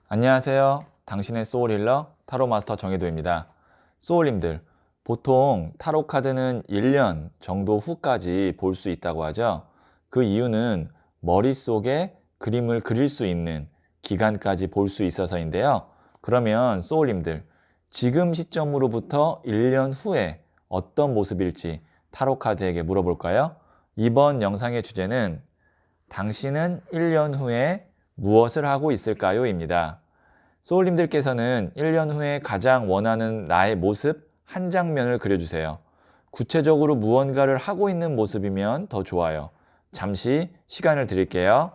안녕하세요. 당신의 소울힐러 타로마스터 정혜도입니다. 소울님들, 보통 타로 카드는 1년 정도 후까지 볼 수 있다고 하죠. 그 이유는 머릿속에 그림을 그릴 수 있는 기간까지 볼 수 있어서인데요. 그러면 소울님들, 지금 시점으로부터 1년 후에 어떤 모습일지 타로 카드에게 물어볼까요? 이번 영상의 주제는 당신은 1년 후에 무엇을 하고 있을까요? 입니다. 소울님들께서는 1년 후에 가장 원하는 나의 모습 한 장면을 그려주세요. 구체적으로 무언가를 하고 있는 모습이면 더 좋아요. 잠시 시간을 드릴게요.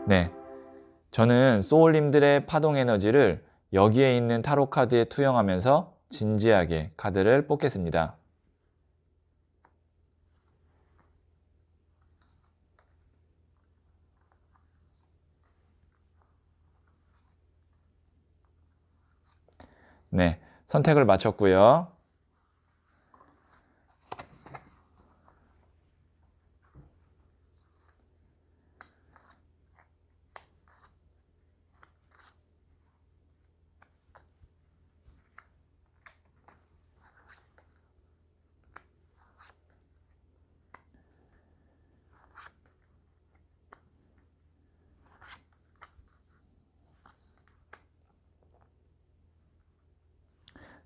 네, 저는 소울님들의 파동 에너지를 여기에 있는 타로 카드에 투영하면서 진지하게 카드를 뽑겠습니다. 네, 선택을 마쳤고요.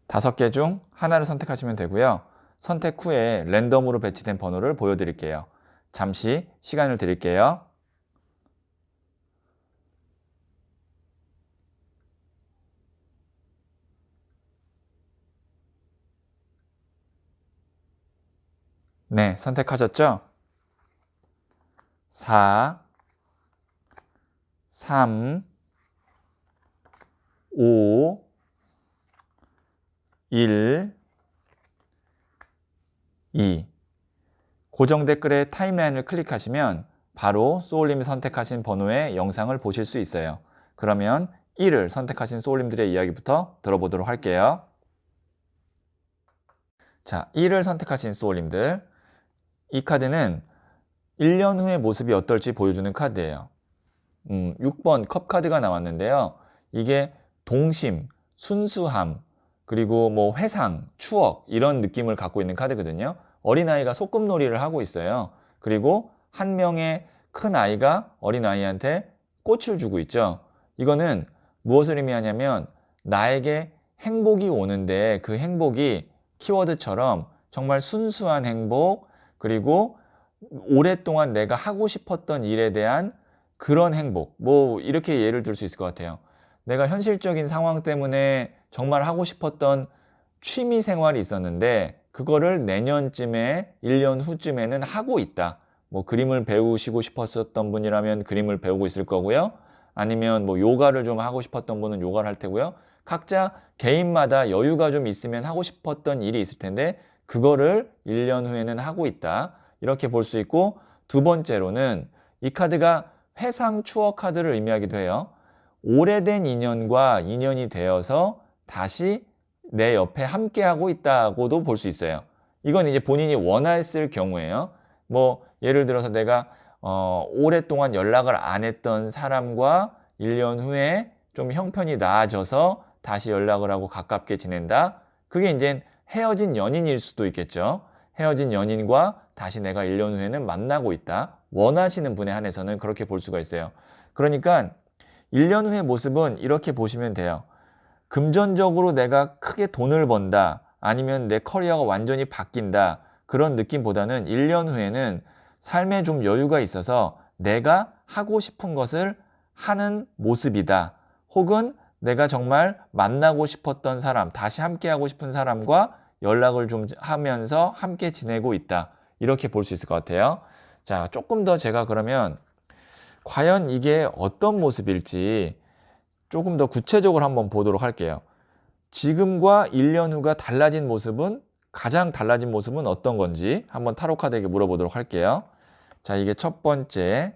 다섯 개 중 하나를 선택하시면 되고요. 선택 후에 랜덤으로 배치된 번호를 보여드릴게요. 잠시 시간을 드릴게요. 네, 선택하셨죠? 4, 3, 5, 1, 2. 고정 댓글에 타임라인을 클릭하시면 바로 소울님이 선택하신 번호의 영상을 보실 수 있어요. 그러면 1을 선택하신 소울님들의 이야기부터 들어보도록 할게요. 자, 1을 선택하신 소울님들. 이 카드는 1년 후의 모습이 어떨지 보여주는 카드예요. 6번 컵 카드가 나왔는데요. 이게 동심, 순수함, 그리고 뭐 회상, 추억 이런 느낌을 갖고 있는 카드거든요. 어린아이가 소꿉놀이를 하고 있어요. 그리고 한 명의 큰 아이가 어린아이한테 꽃을 주고 있죠. 이거는 무엇을 의미하냐면 나에게 행복이 오는데 그 행복이 키워드처럼 정말 순수한 행복, 그리고 오랫동안 내가 하고 싶었던 일에 대한 그런 행복, 뭐 이렇게 예를 들 수 있을 것 같아요. 내가 현실적인 상황 때문에 정말 하고 싶었던 취미 생활이 있었는데 그거를 내년쯤에 1년 후쯤에는 하고 있다. 뭐 그림을 배우시고 싶었었던 분이라면 그림을 배우고 있을 거고요. 아니면 뭐 요가를 좀 하고 싶었던 분은 요가를 할 테고요. 각자 개인마다 여유가 좀 있으면 하고 싶었던 일이 있을 텐데 그거를 1년 후에는 하고 있다. 이렇게 볼 수 있고, 두 번째로는 이 카드가 회상 추억 카드를 의미하기도 해요. 오래된 인연과 인연이 되어서 다시 내 옆에 함께하고 있다고도 볼 수 있어요. 이건 이제 본인이 원했을 경우에요. 뭐 예를 들어서 내가 오랫동안 연락을 안 했던 사람과 1년 후에 좀 형편이 나아져서 다시 연락을 하고 가깝게 지낸다. 그게 이제 헤어진 연인일 수도 있겠죠. 헤어진 연인과 다시 내가 1년 후에는 만나고 있다. 원하시는 분에 한해서는 그렇게 볼 수가 있어요. 그러니까 1년 후의 모습은 이렇게 보시면 돼요. 금전적으로 내가 크게 돈을 번다, 아니면 내 커리어가 완전히 바뀐다, 그런 느낌보다는 1년 후에는 삶에 좀 여유가 있어서 내가 하고 싶은 것을 하는 모습이다. 혹은 내가 정말 만나고 싶었던 사람, 다시 함께하고 싶은 사람과 연락을 좀 하면서 함께 지내고 있다. 이렇게 볼 수 있을 것 같아요. 자, 조금 더 제가 그러면 과연 이게 어떤 모습일지 조금 더 구체적으로 한번 보도록 할게요. 지금과 1년 후가 달라진 모습은, 가장 달라진 모습은 어떤 건지 한번 타로 카드에게 물어보도록 할게요. 자, 이게 첫 번째,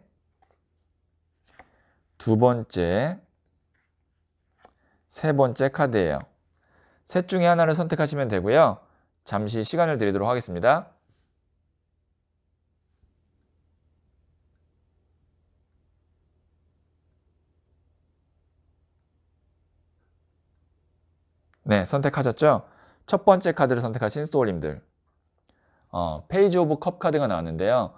두 번째, 세 번째 카드예요. 셋 중에 하나를 선택하시면 되고요. 잠시 시간을 드리도록 하겠습니다. 네, 선택하셨죠? 첫 번째 카드를 선택하신 스토어님들. 페이지 오브 컵 카드가 나왔는데요.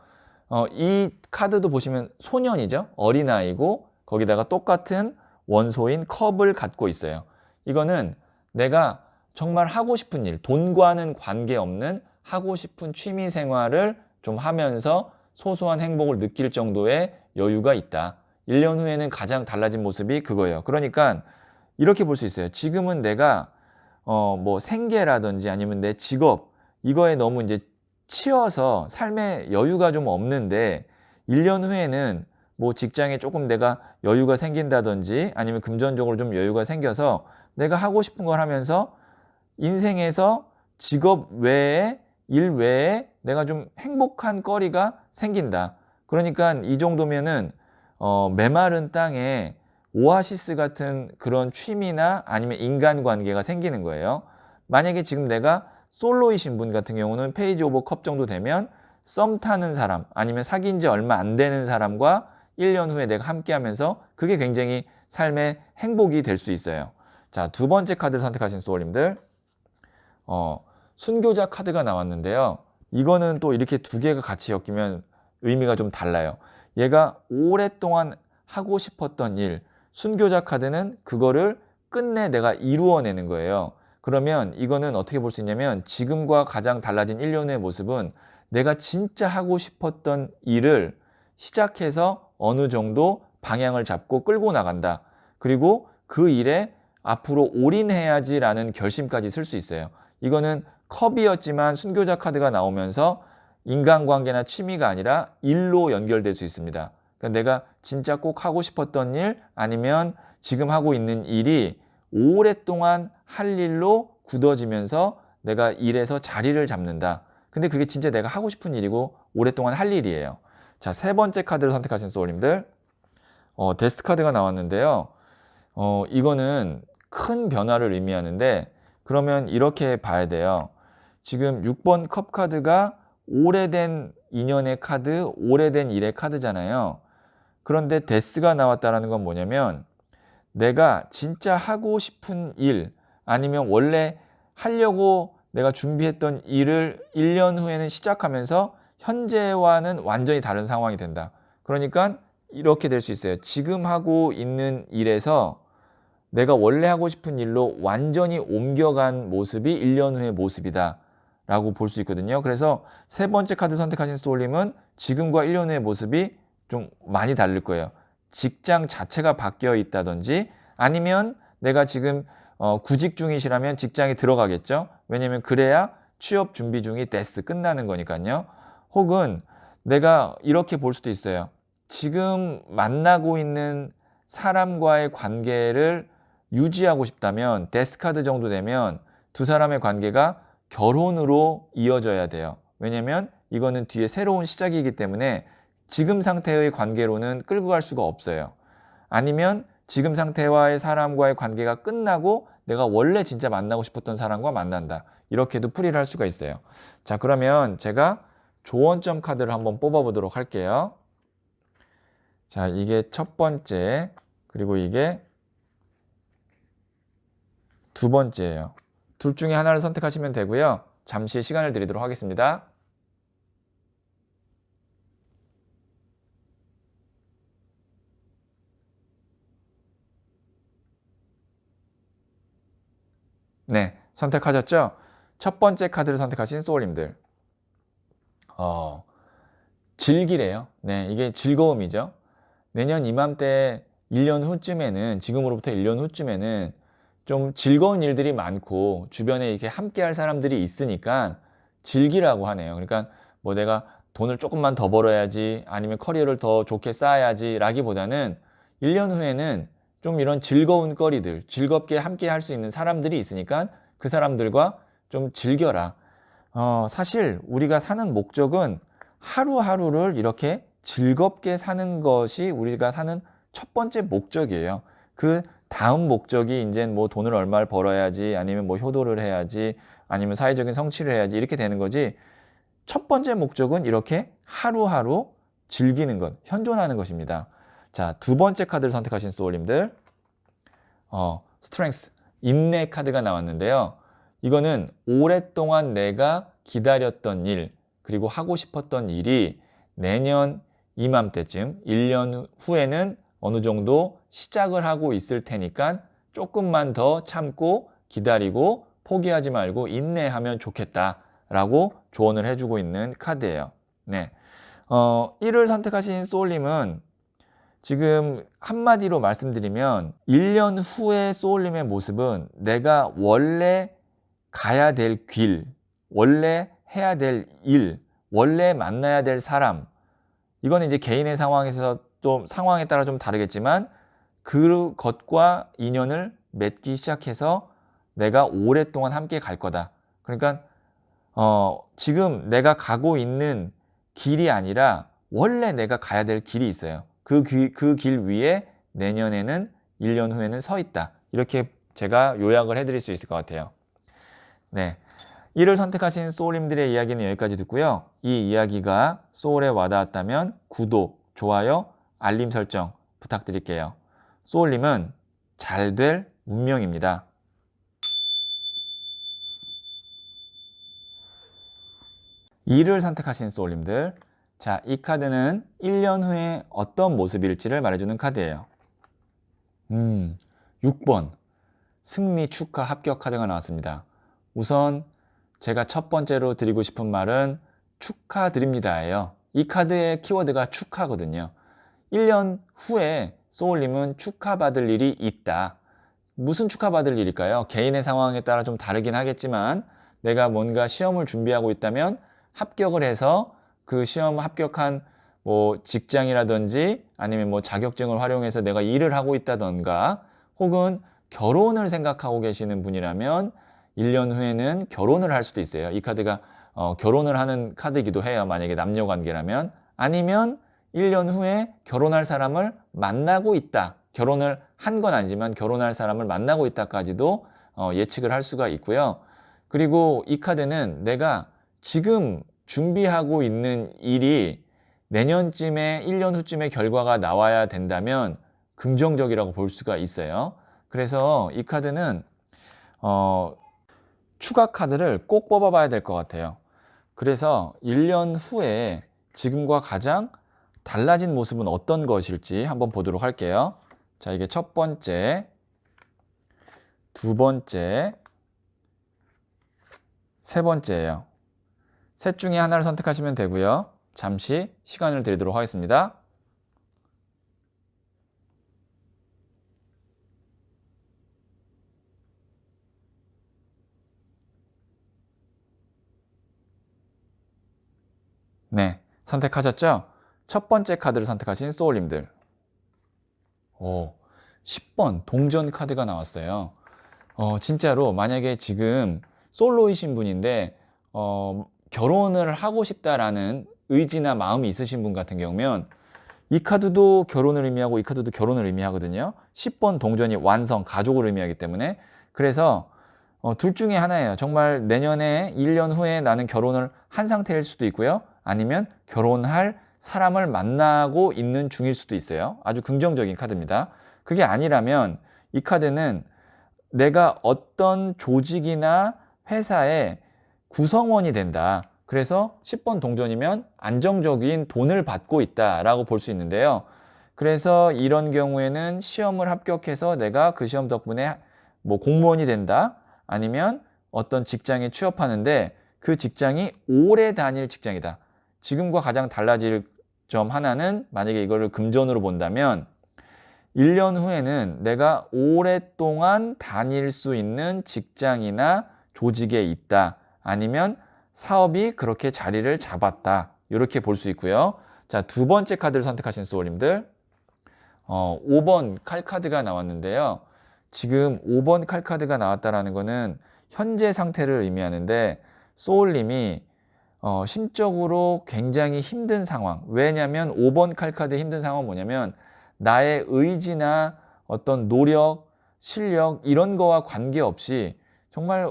이 카드도 보시면 소년이죠. 어린아이고 거기다가 똑같은 원소인 컵을 갖고 있어요. 이거는 내가 정말 하고 싶은 일, 돈과는 관계없는 하고 싶은 취미 생활을 좀 하면서 소소한 행복을 느낄 정도의 여유가 있다. 1년 후에는 가장 달라진 모습이 그거예요. 그러니까 이렇게 볼 수 있어요. 지금은 내가 뭐 생계라든지 아니면 내 직업 이거에 너무 이제 치여서 삶에 여유가 좀 없는데 1년 후에는 뭐 직장에 조금 내가 여유가 생긴다든지 아니면 금전적으로 좀 여유가 생겨서 내가 하고 싶은 걸 하면서 인생에서 직업 외에 일 외에 내가 좀 행복한 거리가 생긴다. 그러니까 이 정도면은 메마른 땅에 오아시스 같은 그런 취미나 아니면 인간관계가 생기는 거예요. 만약에 지금 내가 솔로이신 분 같은 경우는 페이지 오버 컵 정도 되면 썸 타는 사람 아니면 사귄 지 얼마 안 되는 사람과 1년 후에 내가 함께 하면서 그게 굉장히 삶의 행복이 될 수 있어요. 자, 두 번째 카드를 선택하신 소울님들. 순교자 카드가 나왔는데요. 이거는 또 이렇게 두 개가 같이 엮이면 의미가 좀 달라요. 얘가 오랫동안 하고 싶었던 일, 순교자 카드는 그거를 끝내 내가 이루어내는 거예요. 그러면 이거는 어떻게 볼 수 있냐면 지금과 가장 달라진 1년 후의 모습은 내가 진짜 하고 싶었던 일을 시작해서 어느 정도 방향을 잡고 끌고 나간다. 그리고 그 일에 앞으로 올인해야지라는 결심까지 쓸 수 있어요. 이거는 컵이었지만 순교자 카드가 나오면서 인간관계나 취미가 아니라 일로 연결될 수 있습니다. 그러니까 내가 진짜 꼭 하고 싶었던 일 아니면 지금 하고 있는 일이 오랫동안 할 일로 굳어지면서 내가 일에서 자리를 잡는다. 근데 그게 진짜 내가 하고 싶은 일이고 오랫동안 할 일이에요. 자, 세 번째 카드를 선택하신 소울님들. 데스 카드가 나왔는데요. 이거는 큰 변화를 의미하는데 그러면 이렇게 봐야 돼요. 지금 6번 컵 카드가 오래된 인연의 카드, 오래된 일의 카드잖아요. 그런데 데스가 나왔다는 건 뭐냐면 내가 진짜 하고 싶은 일 아니면 원래 하려고 내가 준비했던 일을 1년 후에는 시작하면서 현재와는 완전히 다른 상황이 된다. 그러니까 이렇게 될 수 있어요. 지금 하고 있는 일에서 내가 원래 하고 싶은 일로 완전히 옮겨간 모습이 1년 후의 모습이다 라고 볼 수 있거든요. 그래서 세 번째 카드 선택하신 소울님은 지금과 1년 후의 모습이 좀 많이 다를 거예요. 직장 자체가 바뀌어 있다든지 아니면 내가 지금 구직 중이시라면 직장에 들어가겠죠. 왜냐면 그래야 취업 준비 중이 데스 끝나는 거니까요. 혹은 내가 이렇게 볼 수도 있어요. 지금 만나고 있는 사람과의 관계를 유지하고 싶다면 데스카드 정도 되면 두 사람의 관계가 결혼으로 이어져야 돼요. 왜냐면 이거는 뒤에 새로운 시작이기 때문에 지금 상태의 관계로는 끌고 갈 수가 없어요. 아니면 지금 상태와의 사람과의 관계가 끝나고 내가 원래 진짜 만나고 싶었던 사람과 만난다. 이렇게도 풀이를 할 수가 있어요. 자, 그러면 제가 조언점 카드를 한번 뽑아보도록 할게요. 자, 이게 첫 번째, 그리고 이게 두 번째예요. 둘 중에 하나를 선택하시면 되고요. 잠시 시간을 드리도록 하겠습니다. 네, 선택하셨죠? 첫 번째 카드를 선택하신 소울님들. 즐기래요. 네, 이게 즐거움이죠. 내년 이맘때 1년 후쯤에는, 지금으로부터 1년 후쯤에는 좀 즐거운 일들이 많고 주변에 이렇게 함께 할 사람들이 있으니까 즐기라고 하네요. 그러니까 뭐 내가 돈을 조금만 더 벌어야지 아니면 커리어를 더 좋게 쌓아야지 라기보다는 1년 후에는 좀 이런 즐거운 거리들, 즐겁게 함께 할 수 있는 사람들이 있으니까 그 사람들과 좀 즐겨라. 사실 우리가 사는 목적은 하루하루를 이렇게 즐겁게 사는 것이 우리가 사는 첫 번째 목적이에요. 그 다음 목적이 이제 뭐 돈을 얼마를 벌어야지 아니면 뭐 효도를 해야지 아니면 사회적인 성취를 해야지 이렇게 되는 거지. 첫 번째 목적은 이렇게 하루하루 즐기는 것, 현존하는 것입니다. 자, 두 번째 카드를 선택하신 소울님들, 스트렝스, 인내 카드가 나왔는데요. 이거는 오랫동안 내가 기다렸던 일, 그리고 하고 싶었던 일이 내년 이맘때쯤, 1년 후에는 어느 정도 시작을 하고 있을 테니까 조금만 더 참고 기다리고 포기하지 말고 인내하면 좋겠다라고 조언을 해주고 있는 카드예요. 네. 1을 선택하신 소울님은 지금 한마디로 말씀드리면 1년 후의 소울님의 모습은 내가 원래 가야 될 길, 원래 해야 될 일, 원래 만나야 될 사람, 이거는 이제 개인의 상황에서 좀 상황에 따라 좀 다르겠지만 그것과 인연을 맺기 시작해서 내가 오랫동안 함께 갈 거다. 그러니까 지금 내가 가고 있는 길이 아니라 원래 내가 가야 될 길이 있어요. 그 길 위에 내년에는 1년 후에는 서 있다. 이렇게 제가 요약을 해드릴 수 있을 것 같아요. 네, 이를 선택하신 소울님들의 이야기는 여기까지 듣고요. 이 이야기가 소울에 와닿았다면 구독, 좋아요, 알림 설정 부탁드릴게요. 소울님은 잘 될 운명입니다. 이를 선택하신 소울님들, 자, 이 카드는 1년 후에 어떤 모습일지를 말해주는 카드예요. 6번 승리 축하 합격 카드가 나왔습니다. 우선 제가 첫 번째로 드리고 싶은 말은 축하드립니다예요. 이 카드의 키워드가 축하거든요. 1년 후에 소울님은 축하받을 일이 있다. 무슨 축하받을 일일까요? 개인의 상황에 따라 좀 다르긴 하겠지만 내가 뭔가 시험을 준비하고 있다면 합격을 해서 그 시험 합격한 뭐 직장이라든지 아니면 뭐 자격증을 활용해서 내가 일을 하고 있다던가 혹은 결혼을 생각하고 계시는 분이라면 1년 후에는 결혼을 할 수도 있어요. 이 카드가 결혼을 하는 카드이기도 해요. 만약에 남녀 관계라면. 아니면 1년 후에 결혼할 사람을 만나고 있다. 결혼을 한 건 아니지만 결혼할 사람을 만나고 있다까지도 예측을 할 수가 있고요. 그리고 이 카드는 내가 지금 준비하고 있는 일이 내년쯤에 1년 후쯤에 결과가 나와야 된다면 긍정적이라고 볼 수가 있어요. 그래서 이 카드는 추가 카드를 꼭 뽑아봐야 될 것 같아요. 그래서 1년 후에 지금과 가장 달라진 모습은 어떤 것일지 한번 보도록 할게요. 자, 이게 첫 번째, 두 번째, 세 번째예요. 셋 중에 하나를 선택하시면 되고요. 잠시 시간을 드리도록 하겠습니다. 네, 선택하셨죠? 첫 번째 카드를 선택하신 소울님들. 10번 동전 카드가 나왔어요. 진짜로 만약에 지금 솔로이신 분인데 결혼을 하고 싶다라는 의지나 마음이 있으신 분 같은 경우면 이 카드도 결혼을 의미하고 이 카드도 결혼을 의미하거든요. 10번 동전이 완성, 가족을 의미하기 때문에. 그래서 둘 중에 하나예요. 정말 내년에 1년 후에 나는 결혼을 한 상태일 수도 있고요. 아니면 결혼할 사람을 만나고 있는 중일 수도 있어요. 아주 긍정적인 카드입니다. 그게 아니라면 이 카드는 내가 어떤 조직이나 회사의 구성원이 된다. 그래서 10번 동전이면 안정적인 돈을 받고 있다라고 볼 수 있는데요. 그래서 이런 경우에는 시험을 합격해서 내가 그 시험 덕분에 뭐 공무원이 된다. 아니면 어떤 직장에 취업하는데 그 직장이 오래 다닐 직장이다. 지금과 가장 달라질 점 하나는 만약에 이거를 금전으로 본다면 1년 후에는 내가 오랫동안 다닐 수 있는 직장이나 조직에 있다. 아니면 사업이 그렇게 자리를 잡았다. 이렇게 볼 수 있고요. 자, 두 번째 카드를 선택하신 소울님들. 5번 칼카드가 나왔는데요. 지금 5번 칼카드가 나왔다라는 거는 현재 상태를 의미하는데 소울님이 심적으로 굉장히 힘든 상황. 왜냐하면 5번 칼카드의 힘든 상황은 뭐냐면 나의 의지나 어떤 노력, 실력 이런 거와 관계없이 정말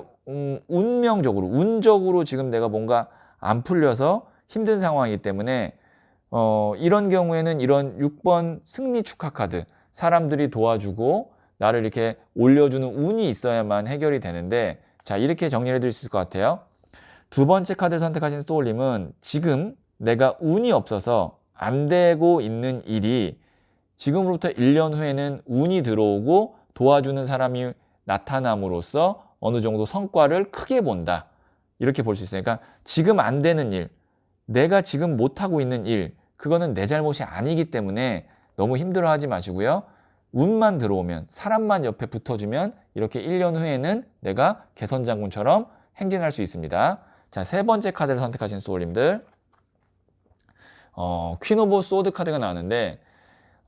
운명적으로, 운적으로 지금 내가 뭔가 안 풀려서 힘든 상황이기 때문에 이런 경우에는 이런 6번 승리 축하 카드, 사람들이 도와주고 나를 이렇게 올려주는 운이 있어야만 해결이 되는데, 자, 이렇게 정리해 드릴 수 있을 것 같아요. 두 번째 카드를 선택하신 소울님은 지금 내가 운이 없어서 안 되고 있는 일이 지금으로부터 1년 후에는 운이 들어오고 도와주는 사람이 나타남으로써 어느 정도 성과를 크게 본다. 이렇게 볼 수 있어요. 그러니까 지금 안 되는 일, 내가 지금 못하고 있는 일, 그거는 내 잘못이 아니기 때문에 너무 힘들어하지 마시고요. 운만 들어오면, 사람만 옆에 붙어주면 이렇게 1년 후에는 내가 개선장군처럼 행진할 수 있습니다. 자, 세 번째 카드를 선택하신 소울님들, 퀸 오브 소드 카드가 나왔는데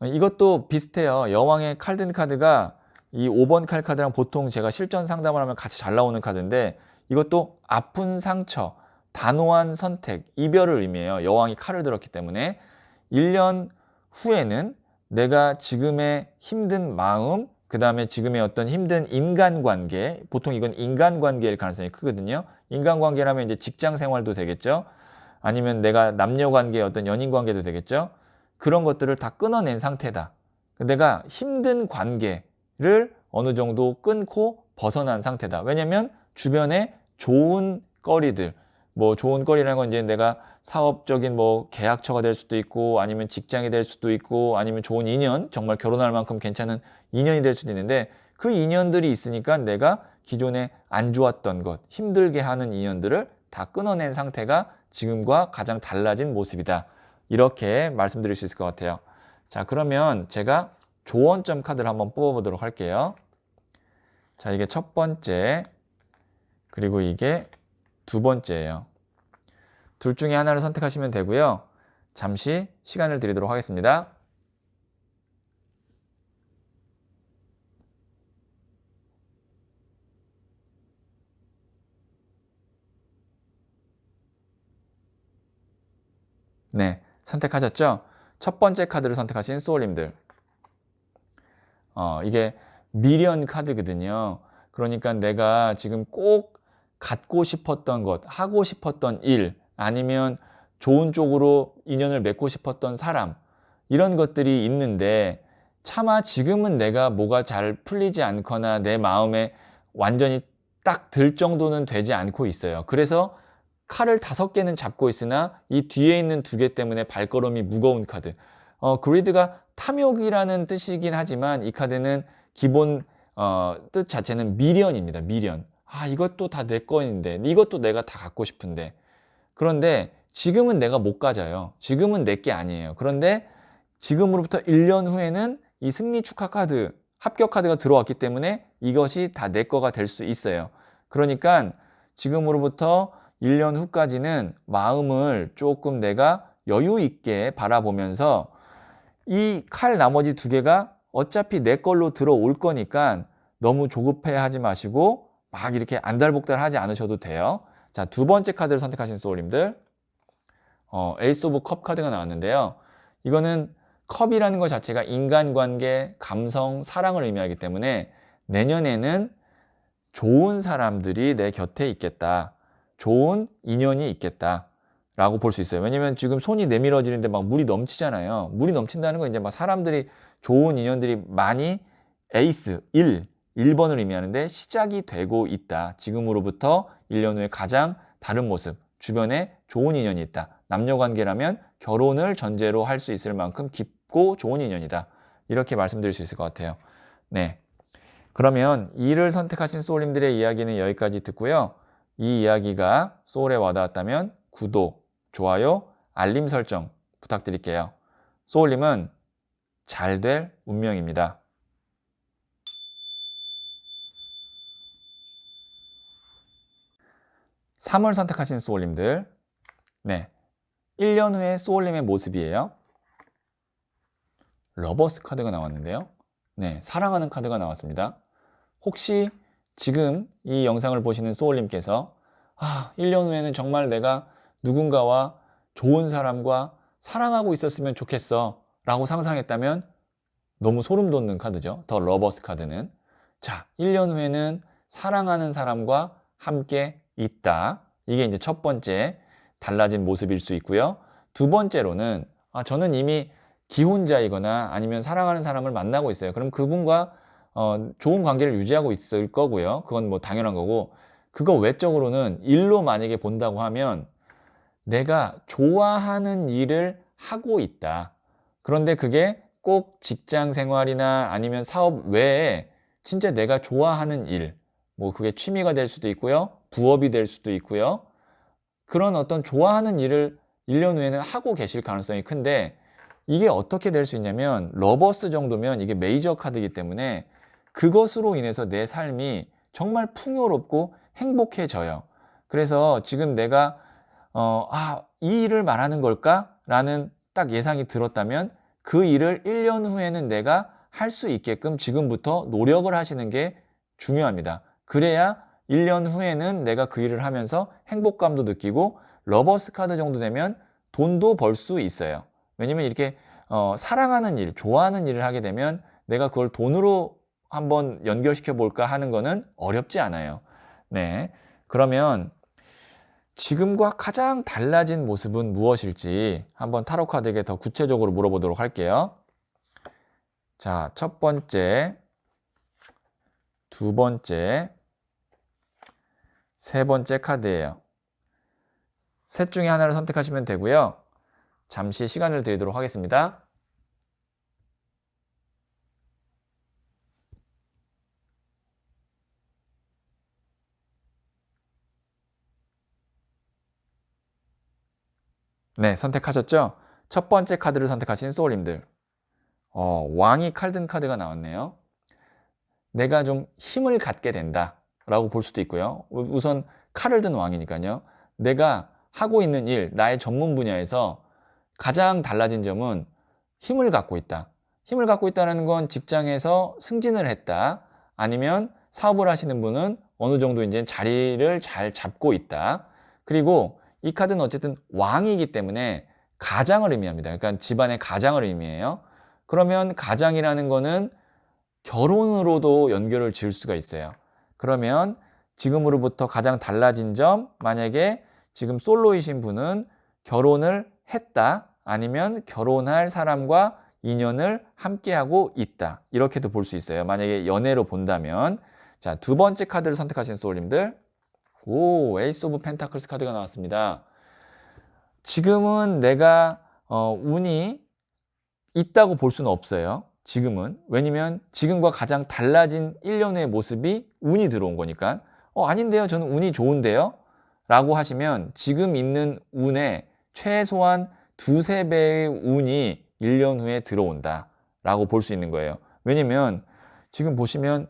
이것도 비슷해요. 여왕의 칼든 카드가 이 5번 칼 카드랑 보통 제가 실전 상담을 하면 같이 잘 나오는 카드인데, 이것도 아픈 상처, 단호한 선택, 이별을 의미해요. 여왕이 칼을 들었기 때문에 1년 후에는 내가 지금의 힘든 마음, 그 다음에 지금의 어떤 힘든 인간관계, 보통 이건 인간관계일 가능성이 크거든요. 인간관계라면 이제 직장 생활도 되겠죠. 아니면 내가 남녀관계, 어떤 연인관계도 되겠죠. 그런 것들을 다 끊어낸 상태다. 내가 힘든 관계를 어느 정도 끊고 벗어난 상태다. 왜냐면 주변에 좋은 거리들, 뭐 좋은 거리라는 건 이제 내가 사업적인 뭐 계약처가 될 수도 있고, 아니면 직장이 될 수도 있고, 아니면 좋은 인연, 정말 결혼할 만큼 괜찮은 인연이 될 수도 있는데, 그 인연들이 있으니까 내가 기존에 안 좋았던 것, 힘들게 하는 인연들을 다 끊어낸 상태가 지금과 가장 달라진 모습이다. 이렇게 말씀드릴 수 있을 것 같아요. 자, 그러면 제가 조언점 카드를 한번 뽑아보도록 할게요. 자, 이게 첫 번째, 그리고 이게 두 번째예요. 둘 중에 하나를 선택하시면 되고요. 잠시 시간을 드리도록 하겠습니다. 네, 선택하셨죠? 첫 번째 카드를 선택하신 소울님들. 이게 미련 카드거든요. 그러니까 내가 지금 꼭 갖고 싶었던 것, 하고 싶었던 일, 아니면 좋은 쪽으로 인연을 맺고 싶었던 사람, 이런 것들이 있는데 차마 지금은 내가 뭐가 잘 풀리지 않거나 내 마음에 완전히 딱 들 정도는 되지 않고 있어요. 그래서 칼을 5개는 잡고 있으나 이 뒤에 있는 2개 때문에 발걸음이 무거운 카드. 그리드가 탐욕이라는 뜻이긴 하지만 이 카드는 기본 뜻 자체는 미련입니다. 미련. 아, 이것도 다 내 거인데, 이것도 내가 다 갖고 싶은데. 그런데 지금은 내가 못 가져요. 지금은 내 게 아니에요. 그런데 지금으로부터 1년 후에는 이 승리 축하 카드, 합격 카드가 들어왔기 때문에 이것이 다 내 거가 될 수 있어요. 그러니까 지금으로부터 1년 후까지는 마음을 조금 내가 여유 있게 바라보면서 이 칼 나머지 2개가 어차피 내 걸로 들어올 거니까 너무 조급해 하지 마시고 막 이렇게 안달복달 하지 않으셔도 돼요. 자, 두 번째 카드를 선택하신 소울님들, 에이스 오브 컵 카드가 나왔는데요. 이거는 컵이라는 것 자체가 인간관계, 감성, 사랑을 의미하기 때문에 내년에는 좋은 사람들이 내 곁에 있겠다. 좋은 인연이 있겠다. 라고 볼 수 있어요. 왜냐면 지금 손이 내밀어지는데 막 물이 넘치잖아요. 물이 넘친다는 건 이제 막 사람들이, 좋은 인연들이 많이 에이스, 1번을 의미하는데 시작이 되고 있다. 지금으로부터 1년 후에 가장 다른 모습, 주변에 좋은 인연이 있다. 남녀관계라면 결혼을 전제로 할 수 있을 만큼 깊고 좋은 인연이다. 이렇게 말씀드릴 수 있을 것 같아요. 네. 그러면 이를 선택하신 소울님들의 이야기는 여기까지 듣고요. 이 이야기가 소울에 와닿았다면 구독, 좋아요, 알림 설정 부탁드릴게요. 소울님은 잘 될 운명입니다. 3을 선택하신 소울님들, 네, 1년 후의 소울님의 모습이에요. 러버스 카드가 나왔는데요. 네, 사랑하는 카드가 나왔습니다. 혹시 지금 이 영상을 보시는 소울님께서 1년 후에는 정말 내가 누군가와 좋은 사람과 사랑하고 있었으면 좋겠어 라고 상상했다면 너무 소름 돋는 카드죠. 더 러버스 카드는. 자, 1년 후에는 사랑하는 사람과 함께 있다. 이게 이제 첫 번째 달라진 모습일 수 있고요. 두 번째로는 저는 이미 기혼자이거나 아니면 사랑하는 사람을 만나고 있어요. 그럼 그분과 좋은 관계를 유지하고 있을 거고요. 그건 뭐 당연한 거고, 그거 외적으로는 일로 만약에 본다고 하면 내가 좋아하는 일을 하고 있다. 그런데 그게 꼭 직장 생활이나 아니면 사업 외에 진짜 내가 좋아하는 일, 뭐 그게 취미가 될 수도 있고요. 부업이 될 수도 있고요. 그런 어떤 좋아하는 일을 1년 후에는 하고 계실 가능성이 큰데, 이게 어떻게 될 수 있냐면 러버스 정도면 이게 메이저 카드이기 때문에 그것으로 인해서 내 삶이 정말 풍요롭고 행복해져요. 그래서 지금 내가 이 일을 말하는 걸까? 라는 딱 예상이 들었다면 그 일을 1년 후에는 내가 할 수 있게끔 지금부터 노력을 하시는 게 중요합니다. 그래야 1년 후에는 내가 그 일을 하면서 행복감도 느끼고 러버스 카드 정도 되면 돈도 벌 수 있어요. 왜냐면 이렇게 사랑하는 일, 좋아하는 일을 하게 되면 내가 그걸 돈으로 한번 연결시켜 볼까 하는 거는 어렵지 않아요. 네. 그러면 지금과 가장 달라진 모습은 무엇일지 한번 타로 카드에게 더 구체적으로 물어보도록 할게요. 자, 첫 번째, 두 번째, 세 번째 카드예요. 셋 중에 하나를 선택하시면 되고요. 잠시 시간을 드리도록 하겠습니다. 네, 선택하셨죠? 첫 번째 카드를 선택하신 소울님들. 왕이 칼든 카드가 나왔네요. 내가 좀 힘을 갖게 된다 라고 볼 수도 있고요. 우선 칼을 든 왕이니까요. 내가 하고 있는 일, 나의 전문 분야에서 가장 달라진 점은 힘을 갖고 있다. 힘을 갖고 있다는 건 직장에서 승진을 했다. 아니면 사업을 하시는 분은 어느 정도 이제 자리를 잘 잡고 있다. 그리고 이 카드는 어쨌든 왕이기 때문에 가장을 의미합니다. 그러니까 집안의 가장을 의미해요. 그러면 가장이라는 거는 결혼으로도 연결을 지을 수가 있어요. 그러면 지금으로부터 가장 달라진 점, 만약에 지금 솔로이신 분은 결혼을 했다, 아니면 결혼할 사람과 인연을 함께하고 있다. 이렇게도 볼 수 있어요. 만약에 연애로 본다면. 자, 두 번째 카드를 선택하신 소울님들. 에이스 오브 펜타클스 카드가 나왔습니다. 지금은 내가 운이 있다고 볼 수는 없어요. 지금은. 왜냐면 지금과 가장 달라진 1년 후의 모습이 운이 들어온 거니까. 아닌데요. 저는 운이 좋은데요. 라고 하시면 지금 있는 운의 최소한 두세 배의 운이 1년 후에 들어온다. 라고 볼 수 있는 거예요. 왜냐면 지금 보시면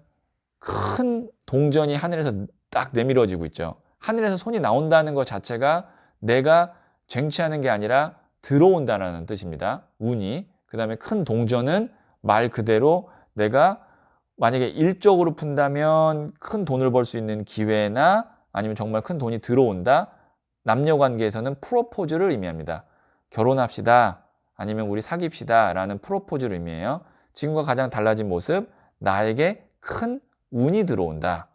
큰 동전이 하늘에서 딱 내밀어지고 있죠. 하늘에서 손이 나온다는 것 자체가 내가 쟁취하는 게 아니라 들어온다는 뜻입니다. 운이. 그 다음에 큰 동전은 말 그대로 내가 만약에 일적으로 푼다면 큰 돈을 벌 수 있는 기회나 아니면 정말 큰 돈이 들어온다. 남녀 관계에서는 프로포즈를 의미합니다. 결혼합시다. 아니면 우리 사귀읍시다. 라는 프로포즈를 의미해요. 지금과 가장 달라진 모습, 나에게 큰 운이 들어온다.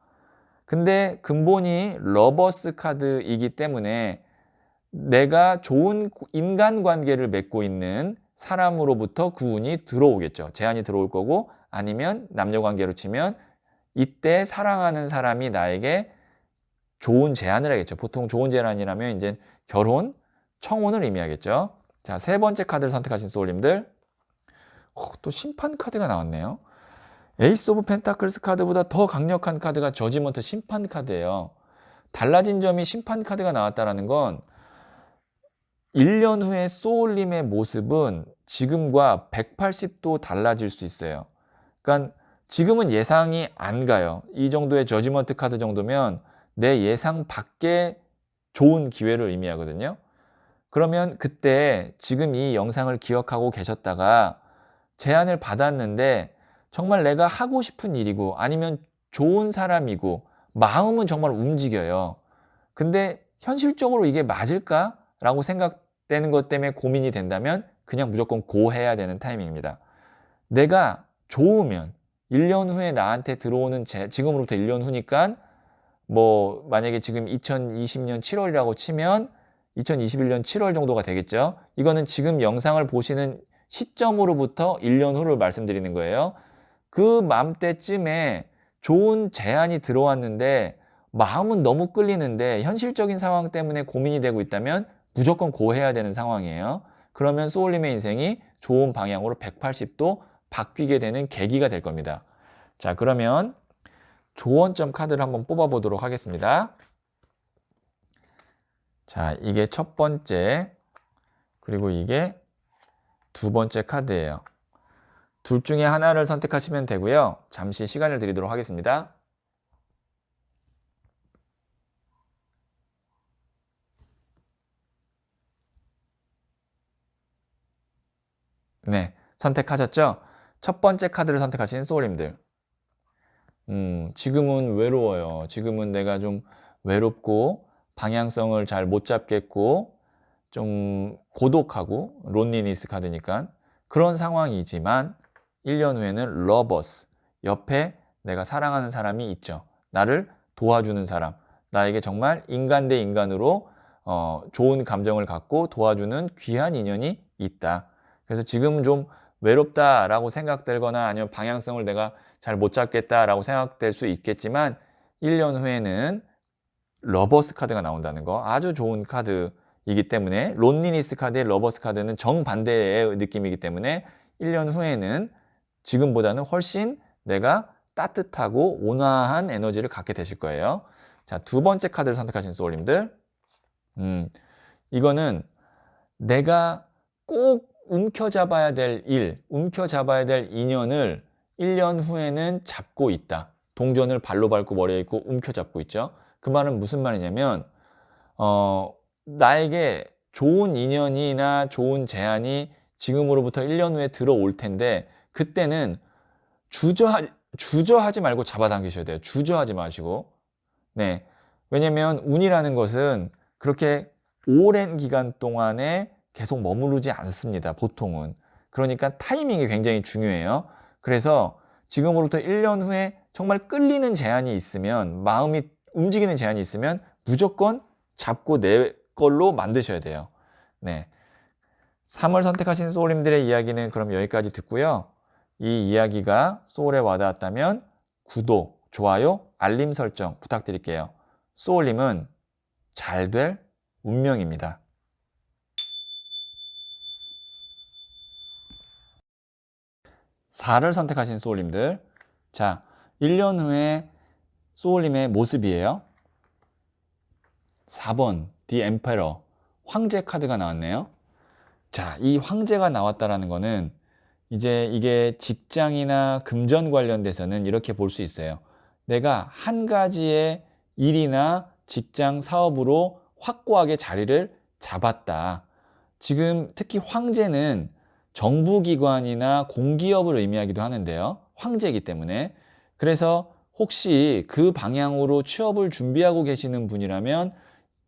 근데 근본이 러버스 카드이기 때문에 내가 좋은 인간관계를 맺고 있는 사람으로부터 그 운이 들어오겠죠. 제안이 들어올 거고, 아니면 남녀관계로 치면 이때 사랑하는 사람이 나에게 좋은 제안을 하겠죠. 보통 좋은 제안이라면 이제 결혼, 청혼을 의미하겠죠. 자, 세 번째 카드를 선택하신 소울님들. 또 심판 카드가 나왔네요. 에이스 오브 펜타클스 카드보다 더 강력한 카드가 저지먼트 심판 카드예요. 달라진 점이 심판 카드가 나왔다는 건 1년 후에 소울님의 모습은 지금과 180도 달라질 수 있어요. 그러니까 지금은 예상이 안 가요. 이 정도의 저지먼트 카드 정도면 내 예상 밖에 좋은 기회를 의미하거든요. 그러면 그때 지금 이 영상을 기억하고 계셨다가 제안을 받았는데 정말 내가 하고 싶은 일이고 아니면 좋은 사람이고 마음은 정말 움직여요. 근데 현실적으로 이게 맞을까? 라고 생각되는 것 때문에 고민이 된다면 그냥 무조건 고 해야 되는 타이밍입니다. 내가 좋으면 1년 후에 나한테 들어오는 지금으로부터 1년 후니까 뭐 만약에 지금 2020년 7월이라고 치면 2021년 7월 정도가 되겠죠. 이거는 지금 영상을 보시는 시점으로부터 1년 후를 말씀드리는 거예요. 그 맘때쯤에 좋은 제안이 들어왔는데 마음은 너무 끌리는데 현실적인 상황 때문에 고민이 되고 있다면 무조건 고해야 되는 상황이에요. 그러면 소울님의 인생이 좋은 방향으로 180도 바뀌게 되는 계기가 될 겁니다. 자, 그러면 조언점 카드를 한번 뽑아 보도록 하겠습니다. 자, 이게 첫 번째, 그리고 이게 두 번째 카드예요. 둘 중에 하나를 선택하시면 되고요. 잠시 시간을 드리도록 하겠습니다. 네, 선택하셨죠? 첫 번째 카드를 선택하신 소울님들. 지금은 외로워요. 지금은 내가 좀 외롭고 방향성을 잘 못 잡겠고 좀 고독하고 론리니스 카드니까 그런 상황이지만 1년 후에는 러버스, 옆에 내가 사랑하는 사람이 있죠. 나를 도와주는 사람, 나에게 정말 인간 대 인간으로 좋은 감정을 갖고 도와주는 귀한 인연이 있다. 그래서 지금 좀 외롭다라고 생각되거나 아니면 방향성을 내가 잘 못 잡겠다라고 생각될 수 있겠지만 1년 후에는 러버스 카드가 나온다는 거 아주 좋은 카드이기 때문에 론리니스 카드의 러버스 카드는 정반대의 느낌이기 때문에 1년 후에는 지금보다는 훨씬 내가 따뜻하고 온화한 에너지를 갖게 되실 거예요. 자, 두 번째 카드를 선택하신 소울님들. 이거는 내가 꼭 움켜잡아야 될 일, 움켜잡아야 될 인연을 1년 후에는 잡고 있다. 동전을 발로 밟고 머리에 있고 움켜잡고 있죠. 그 말은 무슨 말이냐면 나에게 좋은 인연이나 좋은 제안이 지금으로부터 1년 후에 들어올 텐데 그때는 주저하지 말고 잡아당기셔야 돼요. 주저하지 마시고. 네. 왜냐면 운이라는 것은 그렇게 오랜 기간 동안에 계속 머무르지 않습니다. 보통은. 그러니까 타이밍이 굉장히 중요해요. 그래서 지금으로부터 1년 후에 정말 끌리는 제안이 있으면 마음이 움직이는 제안이 있으면 무조건 잡고 내 걸로 만드셔야 돼요. 네. 3월 선택하신 소울님들의 이야기는 그럼 여기까지 듣고요. 이 이야기가 소울에 와닿았다면 구독, 좋아요, 알림 설정 부탁드릴게요. 소울님은 잘 될 운명입니다. 4를 선택하신 소울님들. 자, 1년 후에 소울님의 모습이에요. 4번, The Emperor, 황제 카드가 나왔네요. 자, 이 황제가 나왔다라는 거는 이제 이게 직장이나 금전 관련돼서는 이렇게 볼 수 있어요. 내가 한 가지의 일이나 직장 사업으로 확고하게 자리를 잡았다. 지금 특히 황제는 정부기관이나 공기업을 의미하기도 하는데요. 황제이기 때문에. 그래서 혹시 그 방향으로 취업을 준비하고 계시는 분이라면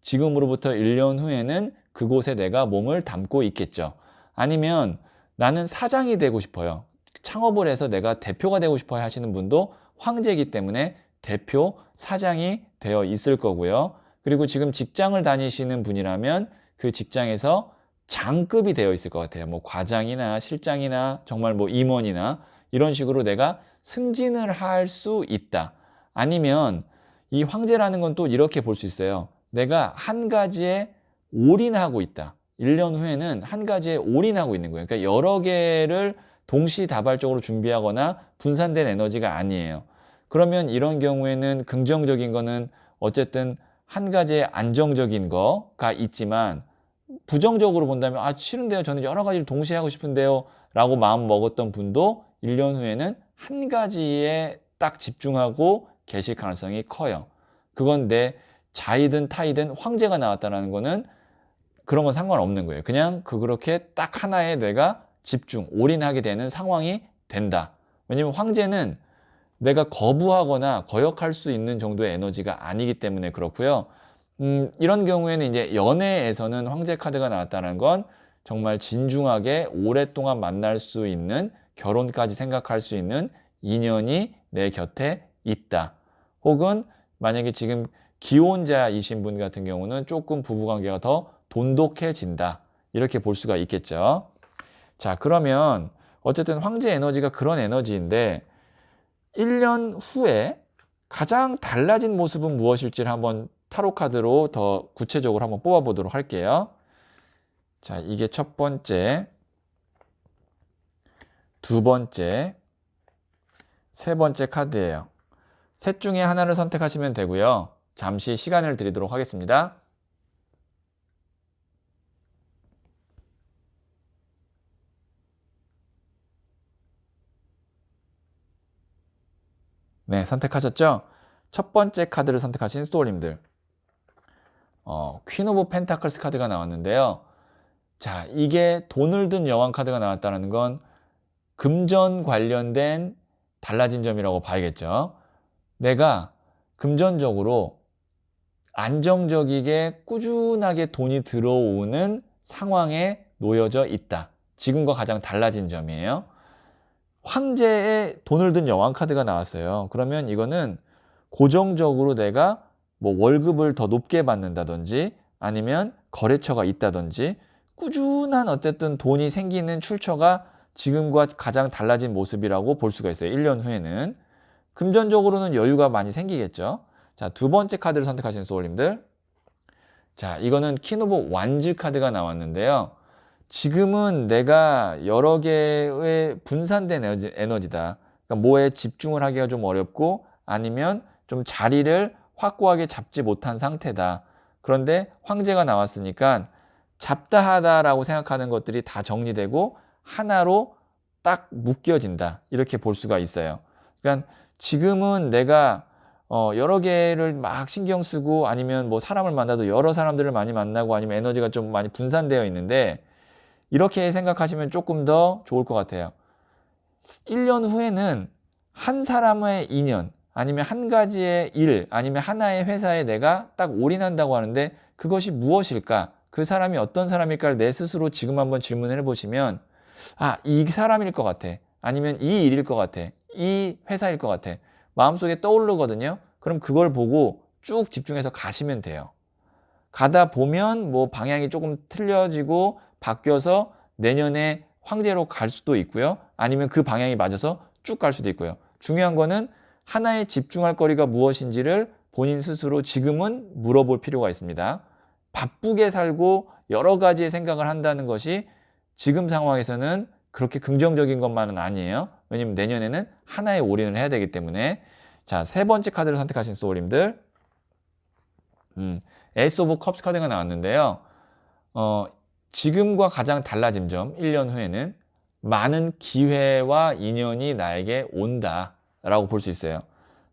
지금으로부터 1년 후에는 그곳에 내가 몸을 담고 있겠죠. 아니면 나는 사장이 되고 싶어요. 창업을 해서 내가 대표가 되고 싶어요 하시는 분도 황제이기 때문에 대표, 사장이 되어 있을 거고요. 그리고 지금 직장을 다니시는 분이라면 그 직장에서 장급이 되어 있을 것 같아요. 뭐 과장이나 실장이나 정말 뭐 임원이나 이런 식으로 내가 승진을 할 수 있다. 아니면 이 황제라는 건 또 이렇게 볼 수 있어요. 내가 한 가지에 올인하고 있다. 1년 후에는 한 가지에 올인하고 있는 거예요. 그러니까 여러 개를 동시다발적으로 준비하거나 분산된 에너지가 아니에요. 그러면 이런 경우에는 긍정적인 거는 어쨌든 한 가지의 안정적인 거가 있지만 부정적으로 본다면 아 싫은데요. 저는 여러 가지를 동시에 하고 싶은데요. 라고 마음 먹었던 분도 1년 후에는 한 가지에 딱 집중하고 계실 가능성이 커요. 그건 내 자이든 타이든 황제가 나왔다는 거는 그런 건 상관없는 거예요. 그냥 그렇게 딱 하나에 내가 집중, 올인하게 되는 상황이 된다. 왜냐면 황제는 내가 거부하거나 거역할 수 있는 정도의 에너지가 아니기 때문에 그렇고요. 이런 경우에는 이제 연애에서는 황제 카드가 나왔다는 건 정말 진중하게 오랫동안 만날 수 있는 결혼까지 생각할 수 있는 인연이 내 곁에 있다. 혹은 만약에 지금 기혼자이신 분 같은 경우는 조금 부부관계가 더 돈독해진다. 이렇게 볼 수가 있겠죠. 자, 그러면 어쨌든 황제 에너지가 그런 에너지인데 1년 후에 가장 달라진 모습은 무엇일지를 한번 타로 카드로 더 구체적으로 한번 뽑아 보도록 할게요. 자, 이게 첫 번째, 두 번째, 세 번째 카드예요. 셋 중에 하나를 선택하시면 되고요. 잠시 시간을 드리도록 하겠습니다. 네, 선택하셨죠? 첫 번째 카드를 선택하신 스토어님들. 퀸 오브 펜타클스 카드가 나왔는데요. 자, 이게 돈을 든 여왕 카드가 나왔다는 건 금전 관련된 달라진 점이라고 봐야겠죠. 내가 금전적으로 안정적이게 꾸준하게 돈이 들어오는 상황에 놓여져 있다. 지금과 가장 달라진 점이에요. 황제의 돈을 든 여왕 카드가 나왔어요. 그러면 이거는 고정적으로 내가 뭐 월급을 더 높게 받는다든지 아니면 거래처가 있다든지 꾸준한 어쨌든 돈이 생기는 출처가 지금과 가장 달라진 모습이라고 볼 수가 있어요. 1년 후에는. 금전적으로는 여유가 많이 생기겠죠. 자, 두 번째 카드를 선택하신 소울님들. 자, 이거는 퀸 오브 완즈 카드가 나왔는데요. 지금은 내가 여러 개의 분산된 에너지다. 그러니까 뭐에 집중을 하기가 좀 어렵고 아니면 좀 자리를 확고하게 잡지 못한 상태다. 그런데 황제가 나왔으니까 잡다 하다라고 생각하는 것들이 다 정리되고 하나로 딱 묶여진다. 이렇게 볼 수가 있어요. 그러니까 지금은 내가 여러 개를 막 신경 쓰고 아니면 뭐 사람을 만나도 여러 사람들을 많이 만나고 아니면 에너지가 좀 많이 분산되어 있는데 이렇게 생각하시면 조금 더 좋을 것 같아요. 1년 후에는 한 사람의 인연 아니면 한 가지의 일 아니면 하나의 회사에 내가 딱 올인한다고 하는데 그것이 무엇일까? 그 사람이 어떤 사람일까를 내 스스로 지금 한번 질문을 해보시면 아, 이 사람일 것 같아. 아니면 이 일일 것 같아. 이 회사일 것 같아. 마음속에 떠오르거든요. 그럼 그걸 보고 쭉 집중해서 가시면 돼요. 가다 보면 뭐 방향이 조금 틀려지고 바뀌어서 내년에 황제로 갈 수도 있고요. 아니면 그 방향이 맞아서 쭉 갈 수도 있고요. 중요한 거는 하나에 집중할 거리가 무엇인지를 본인 스스로 지금은 물어볼 필요가 있습니다. 바쁘게 살고 여러 가지의 생각을 한다는 것이 지금 상황에서는 그렇게 긍정적인 것만은 아니에요. 왜냐면 내년에는 하나에 올인을 해야 되기 때문에. 자, 세 번째 카드를 선택하신 소울님들. 에이스 오브 컵스 카드가 나왔는데요. 지금과 가장 달라진 점, 1년 후에는 많은 기회와 인연이 나에게 온다 라고 볼 수 있어요.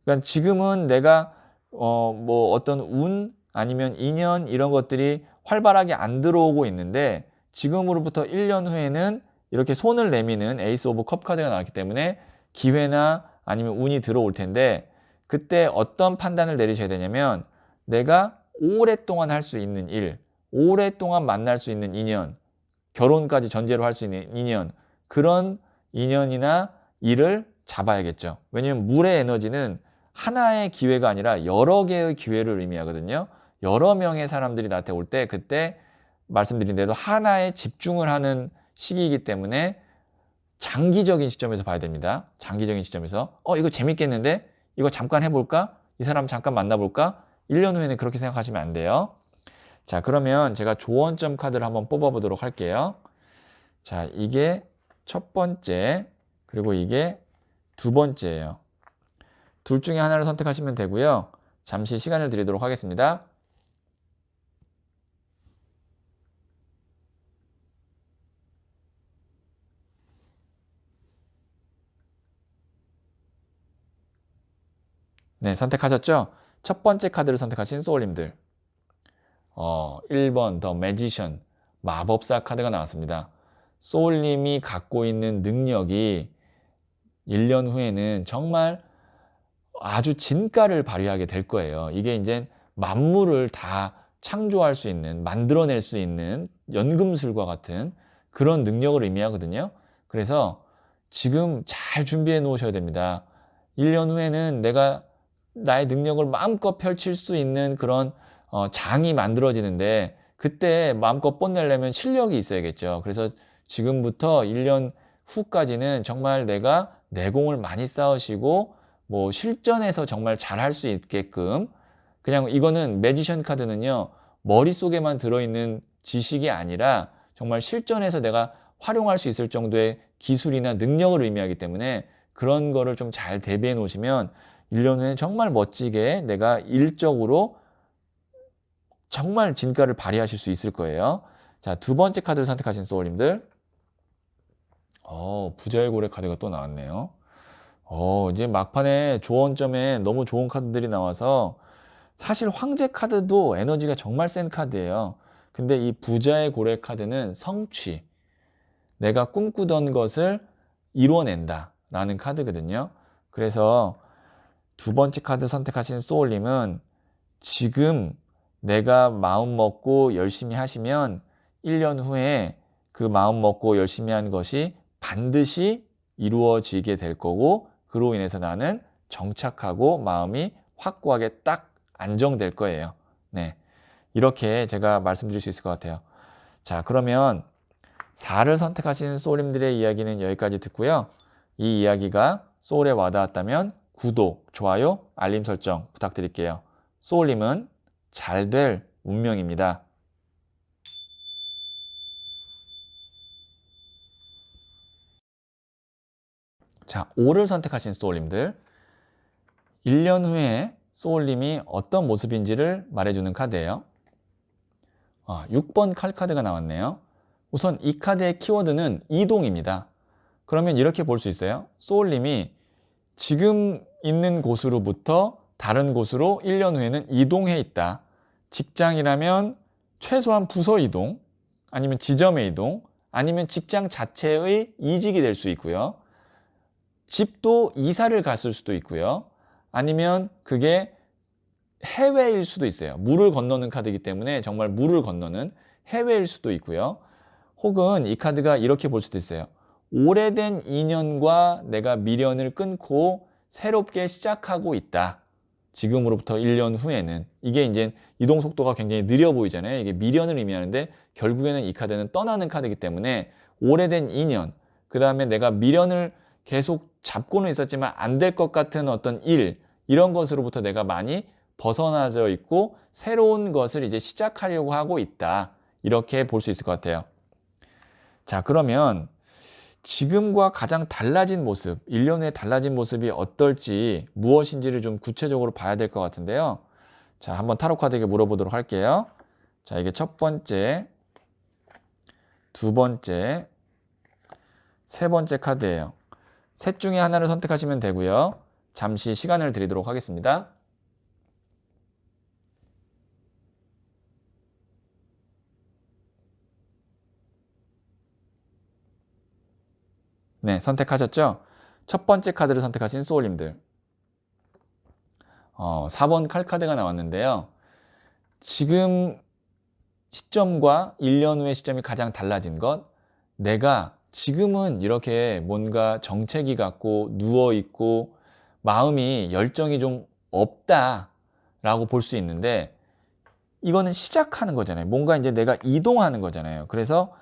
그러니까 지금은 내가 뭐 어떤 운 아니면 인연 이런 것들이 활발하게 안 들어오고 있는데 지금으로부터 1년 후에는 이렇게 손을 내미는 에이스 오브 컵 카드가 나왔기 때문에 기회나 아니면 운이 들어올 텐데 그때 어떤 판단을 내리셔야 되냐면 내가 오랫동안 할 수 있는 일, 오랫동안 만날 수 있는 인연, 결혼까지 전제로 할 수 있는 인연, 그런 인연이나 일을 잡아야겠죠. 왜냐하면 물의 에너지는 하나의 기회가 아니라 여러 개의 기회를 의미하거든요. 여러 명의 사람들이 나한테 올 때 그때 말씀드린 대로 하나에 집중을 하는 시기이기 때문에 장기적인 시점에서 봐야 됩니다. 장기적인 시점에서 이거 재밌겠는데? 이거 잠깐 해볼까? 이 사람 잠깐 만나볼까? 1년 후에는 그렇게 생각하시면 안 돼요. 자, 그러면 제가 조언점 카드를 한번 뽑아보도록 할게요. 자, 이게 첫 번째, 그리고 이게 두 번째예요. 둘 중에 하나를 선택하시면 되고요. 잠시 시간을 드리도록 하겠습니다. 네, 선택하셨죠? 첫 번째 카드를 선택하신 소울님들. 1번 더 매지션, 마법사 카드가 나왔습니다. 소울님이 갖고 있는 능력이 1년 후에는 정말 아주 진가를 발휘하게 될 거예요. 이게 이제 만물을 다 창조할 수 있는, 만들어낼 수 있는 연금술과 같은 그런 능력을 의미하거든요. 그래서 지금 잘 준비해 놓으셔야 됩니다. 1년 후에는 내가 나의 능력을 마음껏 펼칠 수 있는 그런 장이 만들어지는데 그때 마음껏 뽐내려면 실력이 있어야겠죠. 그래서 지금부터 1년 후까지는 정말 내가 내공을 많이 쌓으시고 뭐 실전에서 정말 잘할 수 있게끔 그냥 이거는 매지션 카드는요 머릿속에만 들어있는 지식이 아니라 정말 실전에서 내가 활용할 수 있을 정도의 기술이나 능력을 의미하기 때문에 그런 거를 좀 잘 대비해 놓으시면 1년 후에 정말 멋지게 내가 일적으로 정말 진가를 발휘하실 수 있을 거예요. 자, 두 번째 카드를 선택하신 소울님들. 부자의 고래 카드가 또 나왔네요. 이제 막판에 조언점에 너무 좋은 카드들이 나와서 사실 황제 카드도 에너지가 정말 센 카드예요. 근데 이 부자의 고래 카드는 성취. 내가 꿈꾸던 것을 이뤄낸다 라는 카드거든요. 그래서 두 번째 카드 선택하신 소울님은 지금 내가 마음 먹고 열심히 하시면 1년 후에 그 마음 먹고 열심히 한 것이 반드시 이루어지게 될 거고 그로 인해서 나는 정착하고 마음이 확고하게 딱 안정될 거예요. 네, 이렇게 제가 말씀드릴 수 있을 것 같아요. 자, 그러면 4를 선택하신 소울님들의 이야기는 여기까지 듣고요. 이 이야기가 소울에 와닿았다면 구독, 좋아요, 알림 설정 부탁드릴게요. 소울님은 잘 될 운명입니다. 자, 5를 선택하신 소울님들. 1년 후에 소울님이 어떤 모습인지를 말해주는 카드예요. 6번 칼카드가 나왔네요. 우선 이 카드의 키워드는 이동입니다. 그러면 이렇게 볼 수 있어요. 소울님이 지금 있는 곳으로부터 다른 곳으로 1년 후에는 이동해 있다. 직장이라면 최소한 부서 이동, 아니면 지점의 이동, 아니면 직장 자체의 이직이 될 수 있고요. 집도 이사를 갔을 수도 있고요. 아니면 그게 해외일 수도 있어요. 물을 건너는 카드이기 때문에 정말 물을 건너는 해외일 수도 있고요. 혹은 이 카드가 이렇게 볼 수도 있어요. 오래된 인연과 내가 미련을 끊고 새롭게 시작하고 있다. 지금으로부터 1년 후에는. 이게 이제 이동 속도가 굉장히 느려 보이잖아요. 이게 미련을 의미하는데 결국에는 이 카드는 떠나는 카드이기 때문에 오래된 인연, 그 다음에 내가 미련을 계속 잡고는 있었지만 안 될 것 같은 어떤 일, 이런 것으로부터 내가 많이 벗어나져 있고 새로운 것을 이제 시작하려고 하고 있다. 이렇게 볼 수 있을 것 같아요. 자, 그러면 지금과 가장 달라진 모습, 1년 후에 달라진 모습이 어떨지 무엇인지를 좀 구체적으로 봐야 될 것 같은데요. 자, 한번 타로 카드에게 물어보도록 할게요. 자, 이게 첫 번째, 두 번째, 세 번째 카드예요. 셋 중에 하나를 선택하시면 되고요. 잠시 시간을 드리도록 하겠습니다. 네, 선택하셨죠? 첫 번째 카드를 선택하신 소울님들. 4번 칼카드가 나왔는데요. 지금 시점과 1년 후의 시점이 가장 달라진 것, 내가 지금은 이렇게 뭔가 정체기 같고 누워있고 마음이 열정이 좀 없다라고 볼 수 있는데 이거는 시작하는 거잖아요. 뭔가 이제 내가 이동하는 거잖아요. 그래서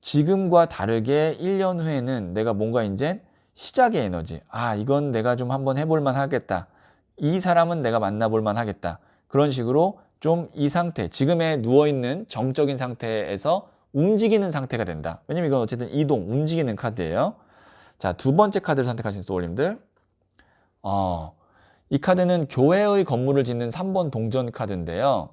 지금과 다르게 1년 후에는 내가 뭔가 이제 시작의 에너지, 이건 내가 좀 한번 해볼 만 하겠다. 이 사람은 내가 만나볼 만 하겠다. 그런 식으로 좀 이 상태, 지금의 누워있는 정적인 상태에서 움직이는 상태가 된다. 왜냐면 이건 어쨌든 이동, 움직이는 카드예요. 자, 두 번째 카드를 선택하신 소울님들. 이 카드는 교회의 건물을 짓는 3번 동전 카드인데요.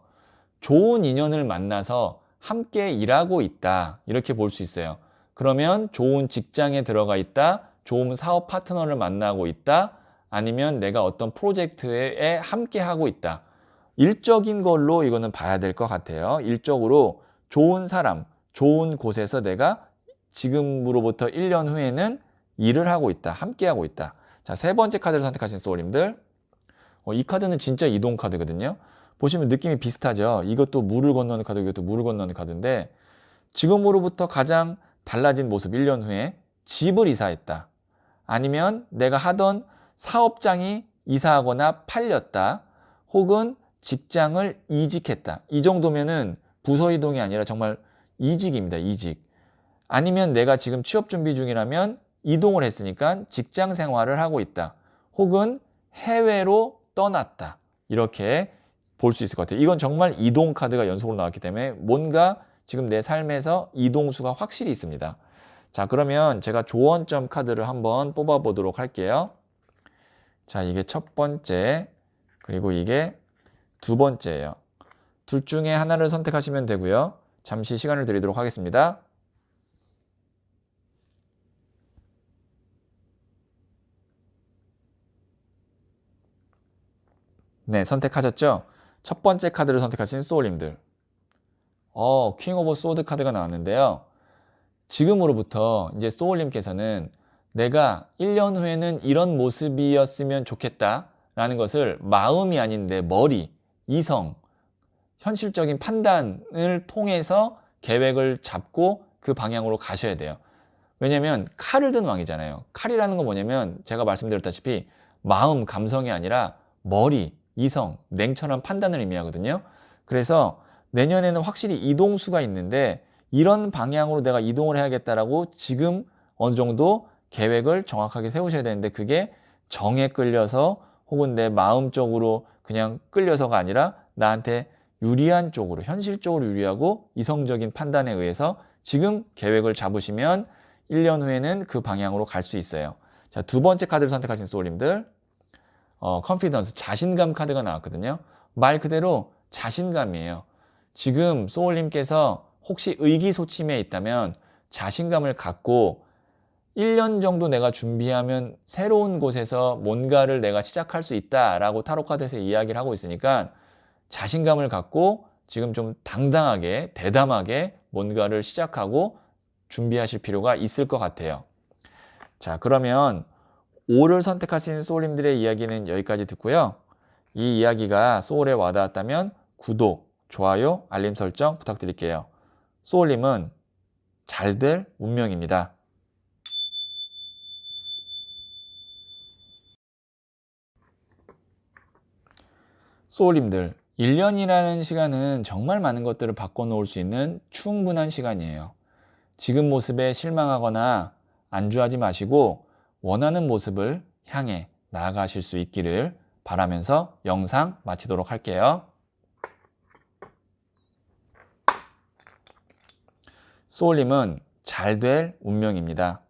좋은 인연을 만나서 함께 일하고 있다. 이렇게 볼 수 있어요. 그러면 좋은 직장에 들어가 있다. 좋은 사업 파트너를 만나고 있다. 아니면 내가 어떤 프로젝트에 함께 하고 있다. 일적인 걸로 이거는 봐야 될 것 같아요. 일적으로 좋은 사람, 좋은 곳에서 내가 지금으로부터 1년 후에는 일을 하고 있다. 함께 하고 있다. 자, 세 번째 카드를 선택하신 소울님들. 이 카드는 진짜 이동 카드거든요. 보시면 느낌이 비슷하죠. 이것도 물을 건너는 카드, 이것도 물을 건너는 카드인데 지금으로부터 가장 달라진 모습 1년 후에 집을 이사했다. 아니면 내가 하던 사업장이 이사하거나 팔렸다. 혹은 직장을 이직했다. 이 정도면은 부서 이동이 아니라 정말 이직입니다. 이직. 아니면 내가 지금 취업 준비 중이라면 이동을 했으니까 직장 생활을 하고 있다. 혹은 해외로 떠났다. 이렇게 볼 수 있을 것 같아요. 이건 정말 이동 카드가 연속으로 나왔기 때문에 뭔가 지금 내 삶에서 이동수가 확실히 있습니다. 자, 그러면 제가 조언점 카드를 한번 뽑아 보도록 할게요. 자, 이게 첫 번째, 그리고 이게 두 번째예요. 둘 중에 하나를 선택하시면 되고요. 잠시 시간을 드리도록 하겠습니다. 네, 선택하셨죠? 첫 번째 카드를 선택하신 소울님들. 퀸 오브 소드 카드가 나왔는데요. 지금으로부터 이제 소울님께서는 내가 1년 후에는 이런 모습이었으면 좋겠다 라는 것을 마음이 아닌 내 머리, 이성, 현실적인 판단을 통해서 계획을 잡고 그 방향으로 가셔야 돼요. 왜냐면 칼을 든 왕이잖아요. 칼이라는 건 뭐냐면 제가 말씀드렸다시피 마음, 감성이 아니라 머리, 이성, 냉철한 판단을 의미하거든요. 그래서 내년에는 확실히 이동수가 있는데 이런 방향으로 내가 이동을 해야겠다라고 지금 어느 정도 계획을 정확하게 세우셔야 되는데 그게 정에 끌려서 혹은 내 마음적으로 그냥 끌려서가 아니라 나한테 유리한 쪽으로, 현실적으로 유리하고 이성적인 판단에 의해서 지금 계획을 잡으시면 1년 후에는 그 방향으로 갈 수 있어요. 자, 두 번째 카드를 선택하신 소울님들, 컨피던스, 자신감 카드가 나왔거든요. 말 그대로 자신감이에요. 지금 소울님께서 혹시 의기소침해 있다면 자신감을 갖고 1년 정도 내가 준비하면 새로운 곳에서 뭔가를 내가 시작할 수 있다라고 타로카드에서 이야기를 하고 있으니까 자신감을 갖고 지금 좀 당당하게, 대담하게 뭔가를 시작하고 준비하실 필요가 있을 것 같아요. 자, 그러면 5를 선택하신 소울님들의 이야기는 여기까지 듣고요. 이 이야기가 소울에 와닿았다면 구독, 좋아요, 알림 설정 부탁드릴게요. 소울님은 잘 될 운명입니다. 소울님들, 1년이라는 시간은 정말 많은 것들을 바꿔놓을 수 있는 충분한 시간이에요. 지금 모습에 실망하거나 안주하지 마시고 원하는 모습을 향해 나아가실 수 있기를 바라면서 영상 마치도록 할게요. 소울님은 잘 될 운명입니다.